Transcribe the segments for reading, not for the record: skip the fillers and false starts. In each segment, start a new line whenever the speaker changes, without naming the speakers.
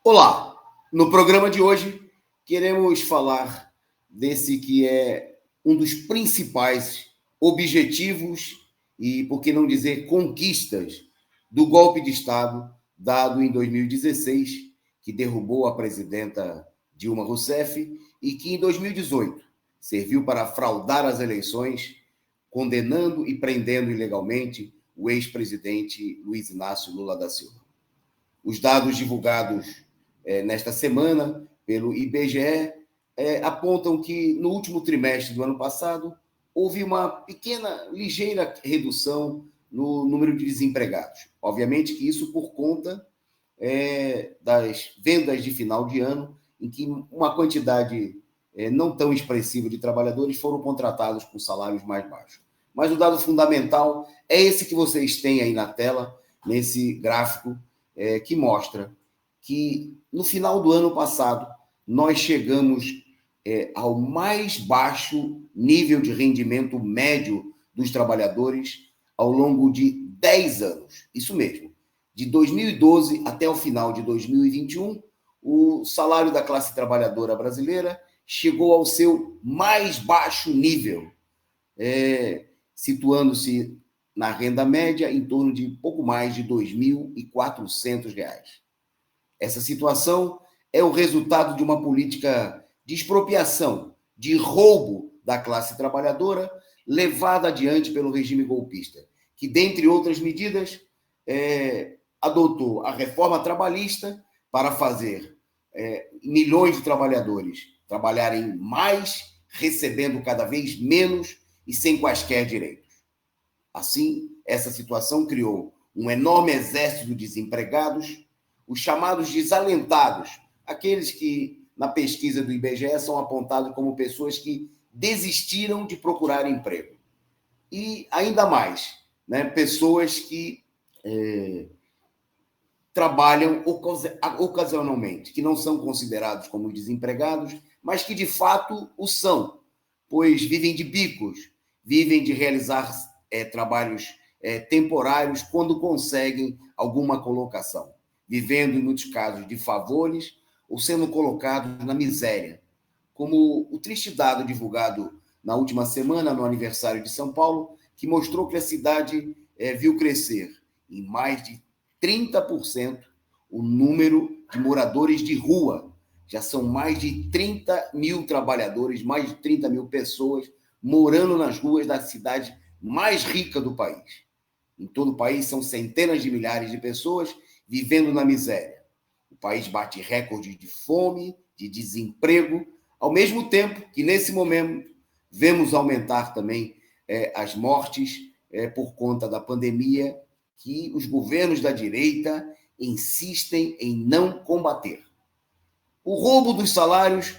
Olá! No programa de hoje, queremos falar desse que é um dos principais objetivos e, por que não dizer, conquistas do golpe de Estado dado em 2016, que derrubou a presidenta Dilma Rousseff e que em 2018 serviu para fraudar as eleições, condenando e prendendo ilegalmente o ex-presidente Luiz Inácio Lula da Silva. Os dados divulgados nesta semana pelo IBGE apontam que no último trimestre do ano passado houve uma pequena, ligeira redução no número de desempregados. Obviamente que isso por conta das vendas de final de ano, em que uma quantidade não tão expressiva de trabalhadores foram contratados com salários mais baixos. Mas o dado fundamental é esse que vocês têm aí na tela, nesse gráfico, que mostra que no final do ano passado nós chegamos ao mais baixo nível de rendimento médio dos trabalhadores ao longo de 10 anos. Isso mesmo. De 2012 até o final de 2021, o salário da classe trabalhadora brasileira chegou ao seu mais baixo nível, situando-se na renda média em torno de pouco mais de R$ 2.400. Essa situação é o resultado de uma política de expropriação, de roubo da classe trabalhadora, levada adiante pelo regime golpista, que, dentre outras medidas, adotou a reforma trabalhista para fazer milhões de trabalhadores trabalharem mais, recebendo cada vez menos e sem quaisquer direitos. Assim, essa situação criou um enorme exército de desempregados, os chamados desalentados, aqueles que, na pesquisa do IBGE, são apontados como pessoas que desistiram de procurar emprego. E, ainda mais, pessoas que trabalham ocasionalmente, que não são considerados como desempregados, mas que, de fato, o são, pois vivem de bicos, vivem de realizar trabalhos temporários quando conseguem alguma colocação, vivendo, em muitos casos, de favores ou sendo colocados na miséria. Como o triste dado divulgado na última semana, no aniversário de São Paulo, que mostrou que a cidade viu crescer em mais de 30% o número de moradores de rua. Já são mais de 30 mil trabalhadores, mais de 30 mil pessoas morando nas ruas da cidade mais rica do país. Em todo o país são centenas de milhares de pessoas vivendo na miséria. O país bate recordes de fome, de desemprego, ao mesmo tempo que, nesse momento, vemos aumentar também as mortes por conta da pandemia, que os governos da direita insistem em não combater. O roubo dos salários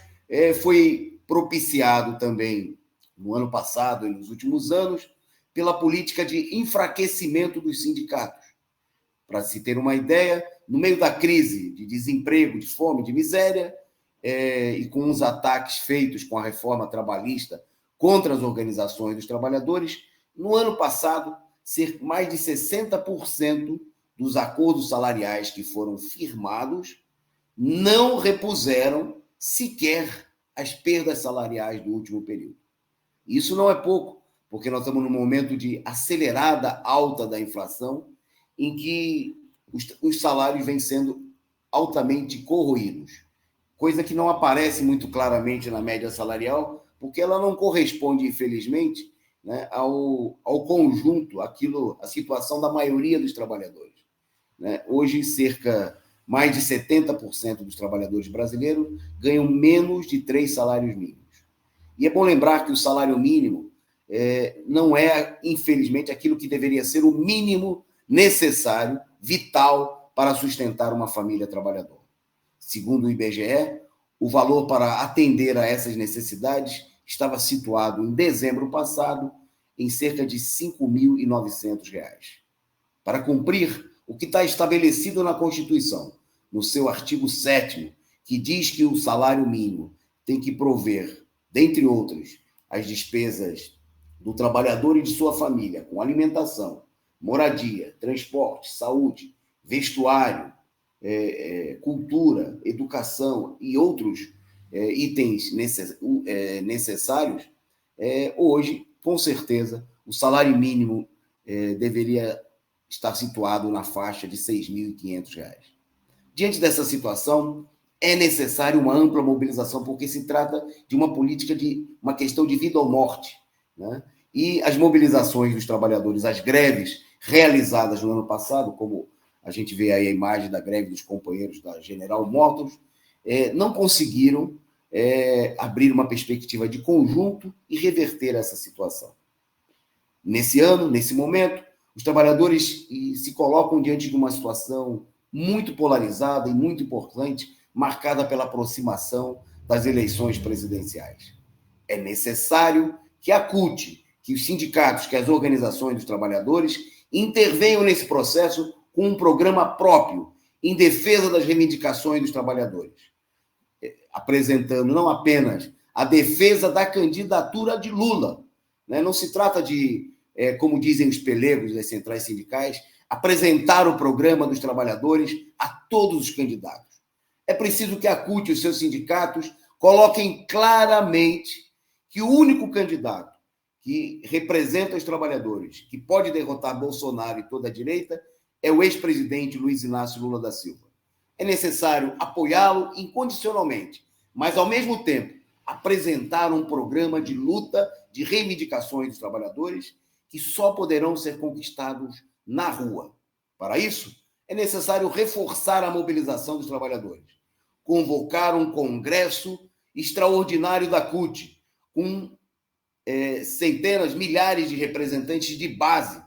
foi propiciado também no ano passado e nos últimos anos pela política de enfraquecimento dos sindicatos. Para se ter uma ideia, no meio da crise de desemprego, de fome, de miséria, e com os ataques feitos com a reforma trabalhista contra as organizações dos trabalhadores, no ano passado, mais de 60% dos acordos salariais que foram firmados não repuseram sequer as perdas salariais do último período. Isso não é pouco, porque nós estamos num momento de acelerada alta da inflação, em que os salários vêm sendo altamente corroídos, coisa que não aparece muito claramente na média salarial, porque ela não corresponde, infelizmente, ao conjunto, a situação da maioria dos trabalhadores. Hoje, mais de 70% dos trabalhadores brasileiros ganham menos de 3 salários mínimos. E é bom lembrar que o salário mínimo não é, infelizmente, aquilo que deveria ser o mínimo necessário, vital, para sustentar uma família trabalhadora. Segundo o IBGE, o valor para atender a essas necessidades estava situado, em dezembro passado, em cerca de R$ 5.900. Para cumprir o que está estabelecido na Constituição, no seu artigo 7º, que diz que o salário mínimo tem que prover, dentre outros, as despesas do trabalhador e de sua família, com alimentação, moradia, transporte, saúde, vestuário, cultura, educação e outros itens necessários, hoje, com certeza, o salário mínimo deveria estar situado na faixa de R$ 6.500. Diante dessa situação, é necessário uma ampla mobilização, porque se trata de uma política de uma questão de vida ou morte, né? E as mobilizações dos trabalhadores, as greves realizadas no ano passado, como a gente vê aí a imagem da greve dos companheiros da General Motors, não conseguiram abrir uma perspectiva de conjunto e reverter essa situação. Nesse ano, nesse momento, os trabalhadores se colocam diante de uma situação muito polarizada e muito importante, marcada pela aproximação das eleições presidenciais. É necessário que a CUT, que os sindicatos, que as organizações dos trabalhadores intervenham nesse processo com um programa próprio em defesa das reivindicações dos trabalhadores, apresentando não apenas a defesa da candidatura de Lula, né? Não se trata de, como dizem os pelegos das centrais sindicais, apresentar o programa dos trabalhadores a todos os candidatos. É preciso que a CUT e os seus sindicatos coloquem claramente que o único candidato que representa os trabalhadores, que pode derrotar Bolsonaro e toda a direita, é o ex-presidente Luiz Inácio Lula da Silva. É necessário apoiá-lo incondicionalmente, mas, ao mesmo tempo, apresentar um programa de luta, de reivindicações dos trabalhadores, que só poderão ser conquistados na rua. Para isso, é necessário reforçar a mobilização dos trabalhadores, convocar um congresso extraordinário da CUT, com centenas, milhares de representantes de base,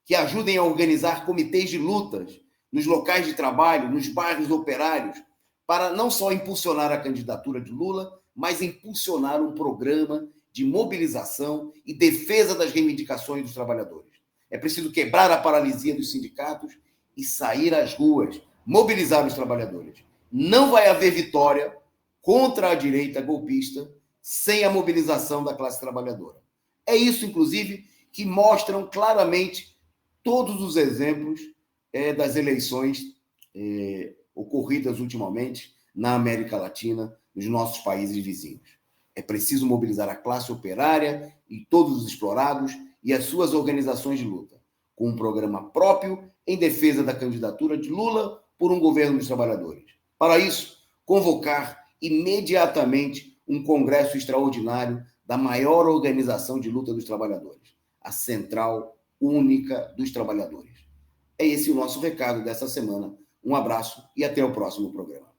que ajudem a organizar comitês de lutas nos locais de trabalho, nos bairros operários, para não só impulsionar a candidatura de Lula, mas impulsionar um programa de mobilização e defesa das reivindicações dos trabalhadores. É preciso quebrar a paralisia dos sindicatos e sair às ruas, mobilizar os trabalhadores. Não vai haver vitória contra a direita golpista sem a mobilização da classe trabalhadora. É isso, inclusive, que mostram claramente todos os exemplos das eleições ocorridas ultimamente na América Latina, nos nossos países vizinhos. É preciso mobilizar a classe operária e todos os explorados e as suas organizações de luta, com um programa próprio em defesa da candidatura de Lula por um governo dos trabalhadores. Para isso, convocar imediatamente um congresso extraordinário da maior organização de luta dos trabalhadores, a Central Única dos Trabalhadores. É esse o nosso recado dessa semana. Um abraço e até o próximo programa.